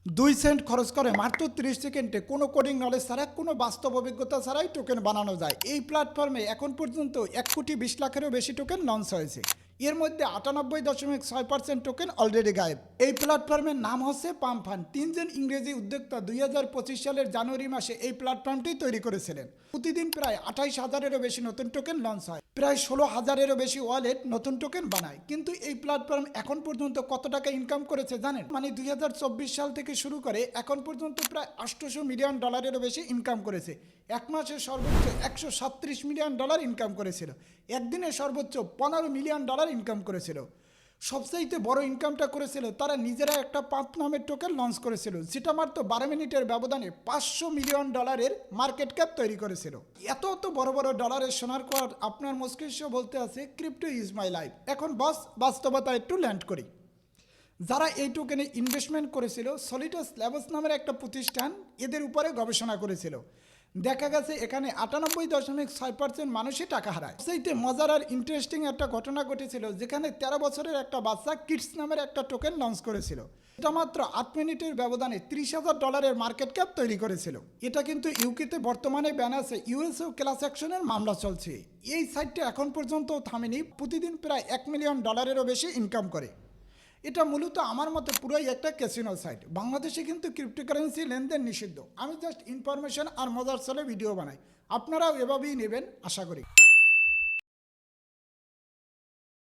2 Saint খরচ করে মাত্র 30 সেকেন্ডে কোনো কোডিং নলেজ ছাড়া, কোনো বাস্তব অভিজ্ঞতা ছাড়াই টোকেন বানানো যায়। এই প্ল্যাটফর্মে এখন পর্যন্ত 1,20,00,000-এরও বেশি টোকেন লঞ্চ হয়েছে। এর মধ্যে 98.6% টোকেন অলরেডি গায়েব। এই প্ল্যাটফর্মের নাম হচ্ছে পাম্প ফান্ড। 3 জন ইংরেজি উদ্যোক্তা 2025 সালের জানুয়ারি মাসে এই প্ল্যাটফর্মটি তৈরি করেছিলেন। প্রতিদিন প্রায় 28,000-এরও বেশি নতুন টোকেন লঞ্চ হয়। প্রায় 16,000-এরও বেশি ওয়ালেট নতুন টোকেন বানায়। কিন্তু এই প্ল্যাটফর্ম এখন পর্যন্ত কত টাকা ইনকাম করেছে জানেন? মানে 2024 সাল থেকে শুরু করে এখন পর্যন্ত প্রায় $800 মিলিয়ন বেশি ইনকাম করেছে। এক মাসে সর্বোচ্চ $137 মিলিয়ন ইনকাম করেছিল। একদিনে সর্বোচ্চ $15 মিলিয়ন ইনকাম করেছিল। সবচাইতে বড় ইনকামটা করেছিল তারা নিজেরা একটা পাম্প নামের টোকেন লঞ্চ করেছিল, যেটা মাত্র 12 মিনিটের ব্যবধানে $500 মিলিয়ন মার্কেট ক্যাপ তৈরি করেছিল। এত বড় বড় ডলারের শোনার পর আপনার মস্তিষ্ক বলতে আছে ক্রিপ্টো ইজ মাই লাইফ। এখন বাস্তবতা একটু ল্যান্ড করি। যারা এই টোকেনে ইনভেস্টমেন্ট করেছিল, সলিটাস ল্যাবস নামের একটা প্রতিষ্ঠান এদের উপরে গবেষণা করেছিল। দেখা গেছে এখানে 98.6% মানুষই টাকা হারায়। সেইতে মজার আর ইন্টারেস্টিং একটা ঘটনা ঘটেছিল, যেখানে 13 বছরের একটা বাচ্চা কিডস নামের একটা টোকেন লঞ্চ করেছিল। এটা মাত্র 8 মিনিটের ব্যবধানে $30,000 মার্কেট ক্যাপ তৈরি করেছিল। এটা কিন্তু ইউকেতে বর্তমানে ব্যান আছে, ইউএসও ক্লাস অ্যাকশনের মামলা চলছে। এই সাইটটা এখন পর্যন্ত থামেনি, প্রতিদিন প্রায় $1 মিলিয়ন বেশি ইনকাম করে। এটা মূলত আমার মতে পুরোই একটা ক্যাসিনো সাইট। বাংলাদেশে কিন্তু ক্রিপ্টোকারেন্সি লেনদেন নিষিদ্ধ। আমি জাস্ট ইনফরমেশন আর মজার চলে ভিডিও বানাই, আপনারাও এভাবেই নেবেন আশা করি।